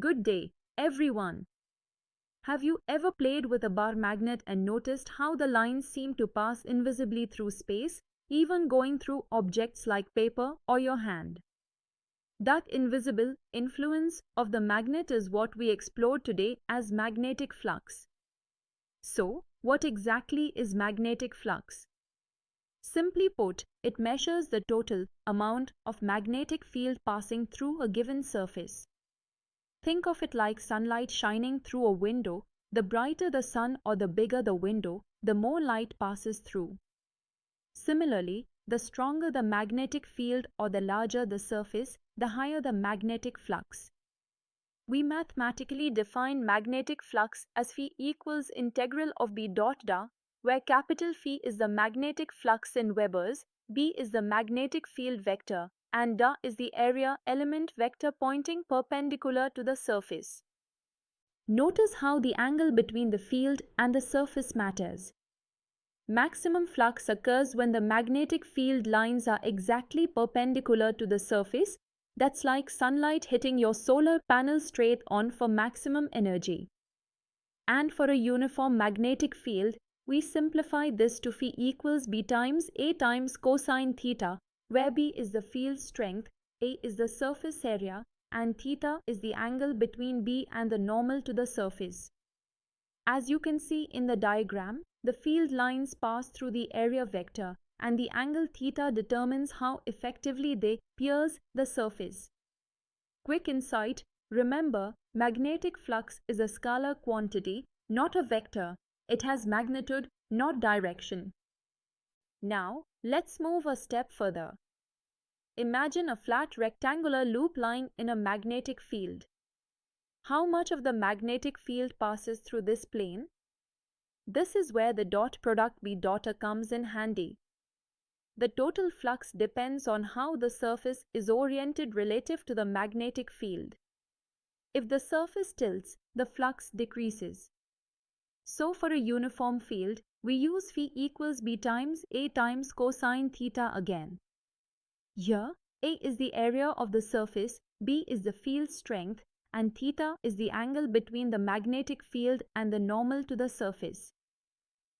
Good day, everyone. Have you ever played with a bar magnet and noticed how the lines seem to pass invisibly through space, even going through objects like paper or your hand? That invisible influence of the magnet is what we explore today as magnetic flux. So, what exactly is magnetic flux? Simply put, it measures the total amount of magnetic field passing through a given surface. Think of it like sunlight shining through a window. The brighter the sun or the bigger the window, the more light passes through. Similarly, the stronger the magnetic field or the larger the surface, the higher the magnetic flux. We mathematically define magnetic flux as phi equals integral of B dot da, where capital Phi is the magnetic flux in Webers, B is the magnetic field vector, and da is the area element vector pointing perpendicular to the surface. Notice how the angle between the field and the surface matters. Maximum flux occurs when the magnetic field lines are exactly perpendicular to the surface. That's like sunlight hitting your solar panel straight on for maximum energy. And for a uniform magnetic field, we simplify this to phi equals B times A times cosine theta, where B is the field strength, A is the surface area, and theta is the angle between B and the normal to the surface. As you can see in the diagram, the field lines pass through the area vector, and the angle theta determines how effectively they pierce the surface. Quick insight: remember, magnetic flux is a scalar quantity, not a vector. It has magnitude, not direction. Now, let's move a step further. Imagine a flat rectangular loop lying in a magnetic field. How much of the magnetic field passes through this plane? This is where the dot product B dot comes in handy. The total flux depends on how the surface is oriented relative to the magnetic field. If the surface tilts, the flux decreases. So for a uniform field, we use phi equals B times A times cosine theta again. Here, A is the area of the surface, B is the field strength, and theta is the angle between the magnetic field and the normal to the surface.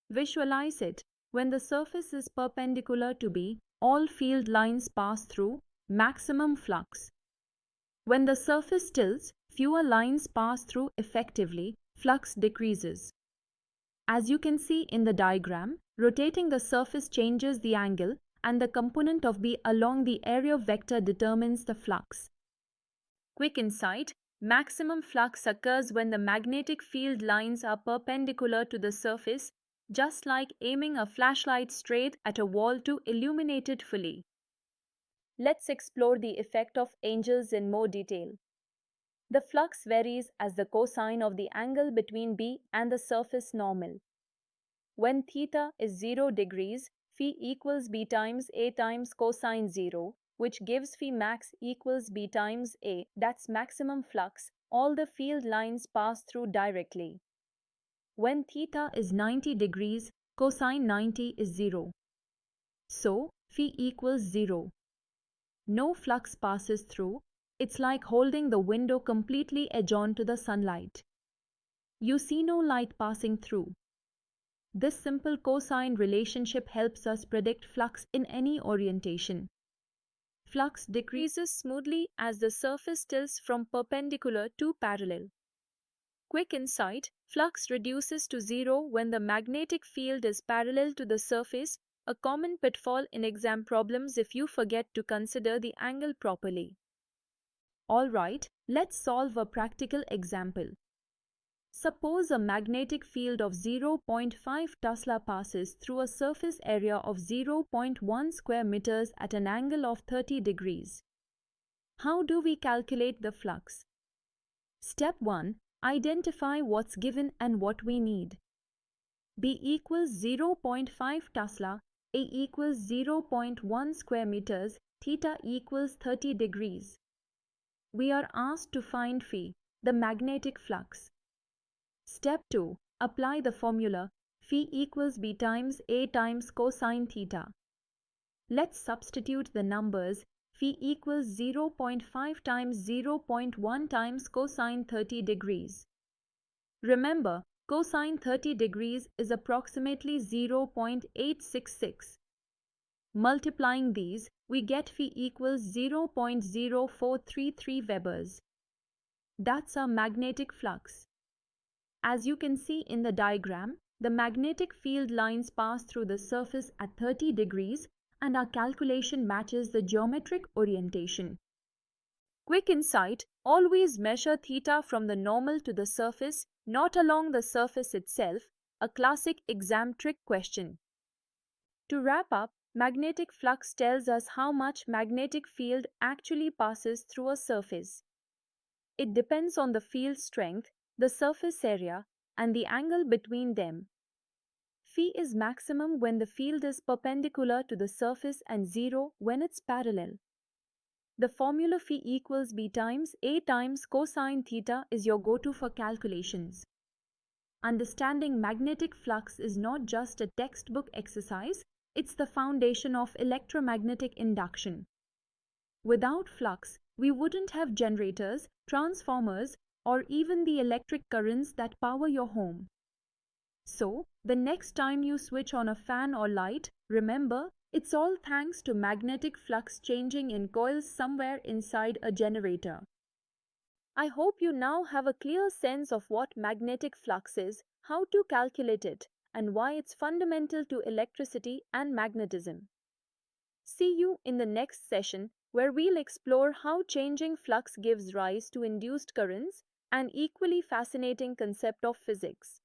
Visualize it. When the surface is perpendicular to B, all field lines pass through, maximum flux. When the surface tilts, fewer lines pass through effectively, flux decreases. As you can see in the diagram, rotating the surface changes the angle, and the component of B along the area vector determines the flux. Quick insight: maximum flux occurs when the magnetic field lines are perpendicular to the surface, just like aiming a flashlight straight at a wall to illuminate it fully. Let's explore the effect of angles in more detail. The flux varies as the cosine of the angle between B and the surface normal. When theta is 0 degrees, phi equals B times A times cosine 0, which gives phi max equals B times A, that's maximum flux. All the field lines pass through directly. When theta is 90 degrees, cosine 90 is 0. So, phi equals 0. No flux passes through. It's like holding the window completely edge-on to the sunlight. You see no light passing through. This simple cosine relationship helps us predict flux in any orientation. Flux decreases smoothly as the surface tilts from perpendicular to parallel. Quick insight: flux reduces to 0 when the magnetic field is parallel to the surface, a common pitfall in exam problems if you forget to consider the angle properly. Alright, let's solve a practical example. Suppose a magnetic field of 0.5 Tesla passes through a surface area of 0.1 square meters at an angle of 30 degrees. How do we calculate the flux? Step 1. Identify what's given and what we need. B equals 0.5 Tesla, A equals 0.1 square meters, theta equals 30 degrees. We are asked to find phi, the magnetic flux. Step 2. Apply the formula phi equals B times A times cosine theta. Let's substitute the numbers. Phi equals 0.5 times 0.1 times cosine 30 degrees. Remember, cosine 30 degrees is approximately 0.866. Multiplying these, we get phi equals 0.0433 Webers. That's our magnetic flux. As you can see in the diagram, the magnetic field lines pass through the surface at 30 degrees and our calculation matches the geometric orientation. Quick insight, always measure theta from the normal to the surface, not along the surface itself, a classic exam trick question. To wrap up, magnetic flux tells us how much magnetic field actually passes through a surface. It depends on the field strength, the surface area, and the angle between them. Phi is maximum when the field is perpendicular to the surface and zero when it's parallel. The formula phi equals b times a times cosine theta is your go-to for calculations. Understanding magnetic flux is not just a textbook exercise, it's the foundation of electromagnetic induction. Without flux, we wouldn't have generators, transformers, or even the electric currents that power your home. So, the next time you switch on a fan or light, remember, it's all thanks to magnetic flux changing in coils somewhere inside a generator. I hope you now have a clear sense of what magnetic flux is, how to calculate it, and why it's fundamental to electricity and magnetism. See you in the next session, where we'll explore how changing flux gives rise to induced currents, an equally fascinating concept of physics.